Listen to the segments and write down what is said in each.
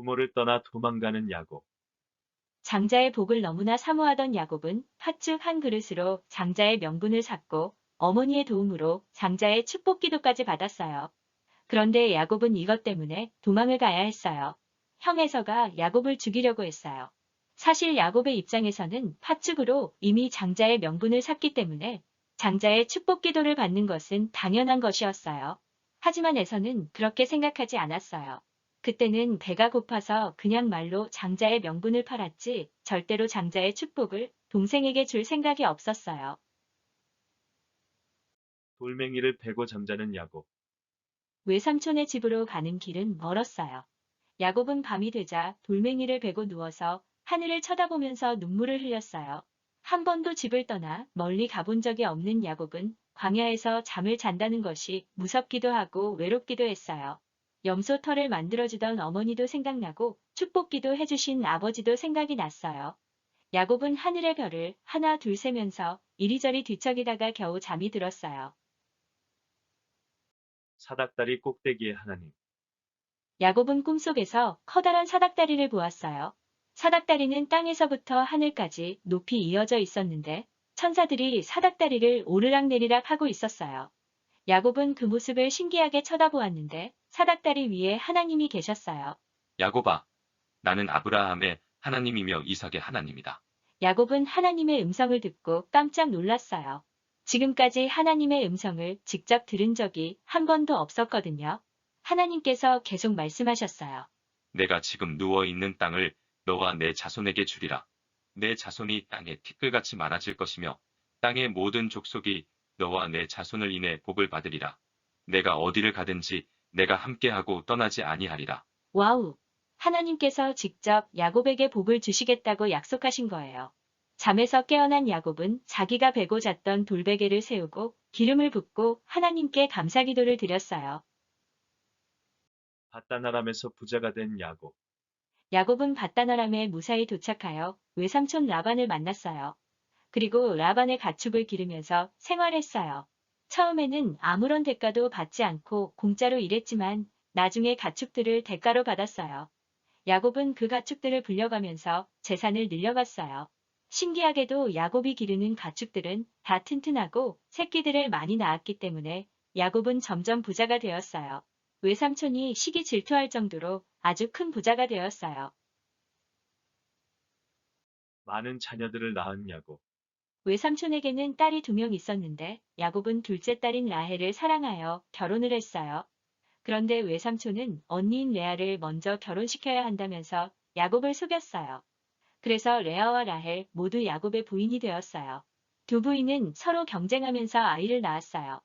부모를 떠나 도망가는 야곱. 장자의 복을 너무나 사모하던 야곱은 팥죽 한 그릇으로 장자의 명분을 샀고 어머니의 도움으로 장자의 축복 기도까지 받았어요. 그런데 야곱은 이것 때문에 도망을 가야 했어요. 형 에서가 야곱을 죽이려고 했어요. 사실 야곱의 입장에서는 팥죽으로 이미 장자의 명분을 샀기 때문에 장자의 축복 기도를 받는 것은 당연한 것이었어요. 하지만 에서는 그렇게 생각하지 않았어요. 그때는 배가 고파서 그냥 말로 장자의 명분을 팔았지 절대로 장자의 축복을 동생에게 줄 생각이 없었어요. 돌멩이를 베고 잠자는 야곱. 외삼촌의 집으로 가는 길은 멀었어요. 야곱은 밤이 되자 돌멩이를 베고 누워서 하늘을 쳐다보면서 눈물을 흘렸어요. 한 번도 집을 떠나 멀리 가본 적이 없는 야곱은 광야에서 잠을 잔다는 것이 무섭기도 하고 외롭기도 했어요. 염소털을 만들어주던 어머니도 생각나고 축복기도 해주신 아버지도 생각이 났어요. 야곱은 하늘의 별을 하나 둘 세면서 이리저리 뒤척이다가 겨우 잠이 들었어요. 사닥다리 꼭대기에 하나님. 야곱은 꿈속에서 커다란 사닥다리를 보았어요. 사닥다리는 땅에서부터 하늘까지 높이 이어져 있었는데 천사들이 사닥다리를 오르락내리락 하고 있었어요. 야곱은 그 모습을 신기하게 쳐다보았는데 사닥다리 위에 하나님이 계셨어요. 야곱아, 나는 아브라함의 하나님이며 이삭의 하나님이다. 야곱은 하나님의 음성을 듣고 깜짝 놀랐어요. 지금까지 하나님의 음성을 직접 들은 적이 한 번도 없었거든요. 하나님께서 계속 말씀하셨어요. 내가 지금 누워 있는 땅을 너와 내 자손에게 주리라. 내 자손이 땅에 티끌같이 많아질 것이며 땅의 모든 족속이 너와 내 자손을 인해 복을 받으리라. 내가 어디를 가든지 내가 함께하고 떠나지 아니하리라. 와우! 하나님께서 직접 야곱에게 복을 주시겠다고 약속하신 거예요. 잠에서 깨어난 야곱은 자기가 베고 잤던 돌베개를 세우고 기름을 붓고 하나님께 감사기도를 드렸어요. 바다나람에서 부자가 된 야곱. 야곱은 밧다나람에 무사히 도착하여 외삼촌 라반을 만났어요. 그리고 라반의 가축을 기르면서 생활했어요. 처음에는 아무런 대가도 받지 않고 공짜로 일했지만 나중에 가축들을 대가로 받았어요. 야곱은 그 가축들을 불려가면서 재산을 늘려갔어요. 신기하게도 야곱이 기르는 가축들은 다 튼튼하고 새끼들을 많이 낳았기 때문에 야곱은 점점 부자가 되었어요. 외삼촌이 시기 질투할 정도로 아주 큰 부자가 되었어요. 많은 자녀들을 낳은 야곱. 외삼촌에게는 딸이 2명 있었는데 야곱은 둘째 딸인 라헬을 사랑하여 결혼을 했어요. 그런데 외삼촌은 언니인 레아를 먼저 결혼시켜야 한다면서 야곱을 속였어요. 그래서 레아와 라헬 모두 야곱의 부인이 되었어요. 두 부인은 서로 경쟁하면서 아이를 낳았어요.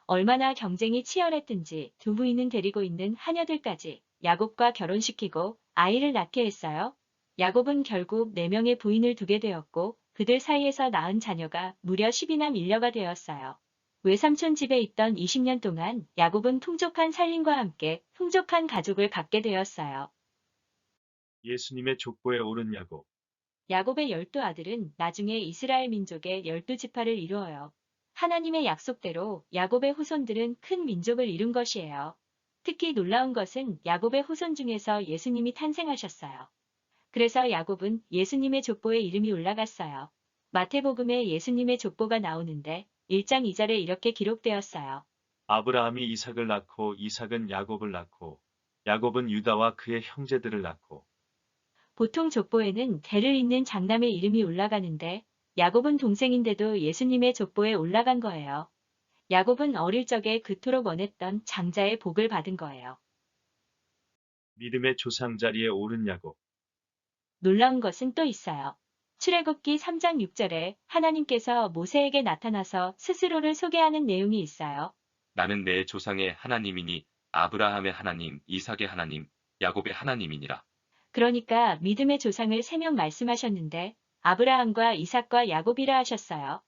얼마나 경쟁이 치열했든지 두 부인은 데리고 있는 하녀들까지 야곱과 결혼시키고 아이를 낳게 했어요. 야곱은 결국 4명의 부인을 두게 되었고 그들 사이에서 낳은 자녀가 무려 10이나 밀려가 되었어요. 외삼촌 집에 있던 20년 동안 야곱은 풍족한 살림과 함께 풍족한 가족을 갖게 되었어요. 예수님의 족보에 오른 야곱. 야곱의 12아들은 나중에 이스라엘 민족의 12지파를 이루어요. 하나님의 약속대로 야곱의 후손들은 큰 민족을 이룬 것이에요. 특히 놀라운 것은 야곱의 후손 중에서 예수님이 탄생하셨어요. 그래서 야곱은 예수님의 족보에 이름이 올라갔어요. 마태복음에 예수님의 족보가 나오는데 1장 2절에 이렇게 기록되었어요. 아브라함이 이삭을 낳고 이삭은 야곱을 낳고 야곱은 유다와 그의 형제들을 낳고. 보통 족보에는 대를 잇는 장남의 이름이 올라가는데 야곱은 동생인데도 예수님의 족보에 올라간 거예요. 야곱은 어릴 적에 그토록 원했던 장자의 복을 받은 거예요. 믿음의 조상 자리에 오른 야곱. 놀라운 것은 또 있어요. 출애굽기 3장 6절에 하나님께서 모세에게 나타나서 스스로를 소개하는 내용이 있어요. 나는 내 조상의 하나님이니 아브라함의 하나님, 이삭의 하나님, 야곱의 하나님이니라. 그러니까 믿음의 조상을 3명 말씀하셨는데 아브라함과 이삭과 야곱이라 하셨어요.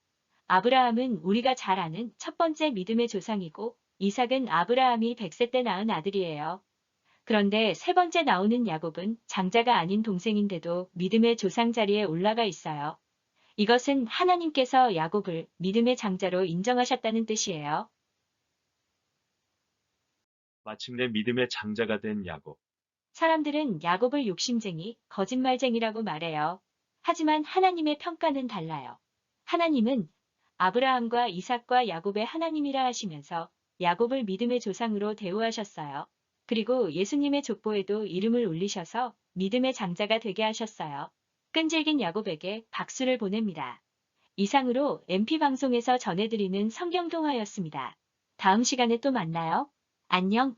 아브라함은 우리가 잘 아는 첫 번째 믿음의 조상이고 이삭은 아브라함이 100세 때 낳은 아들이에요. 그런데 세 번째 나오는 야곱은 장자가 아닌 동생인데도 믿음의 조상 자리에 올라가 있어요. 이것은 하나님께서 야곱을 믿음의 장자로 인정하셨다는 뜻이에요. 마침내 믿음의 장자가 된 야곱. 사람들은 야곱을 욕심쟁이, 거짓말쟁이라고 말해요. 하지만 하나님의 평가는 달라요. 하나님은 아브라함과 이삭과 야곱의 하나님이라 하시면서 야곱을 믿음의 조상으로 대우하셨어요. 그리고 예수님의 족보에도 이름을 올리셔서 믿음의 장자가 되게 하셨어요. 끈질긴 야곱에게 박수를 보냅니다. 이상으로 MP 방송에서 전해드리는 성경동화였습니다. 다음 시간에 또 만나요. 안녕.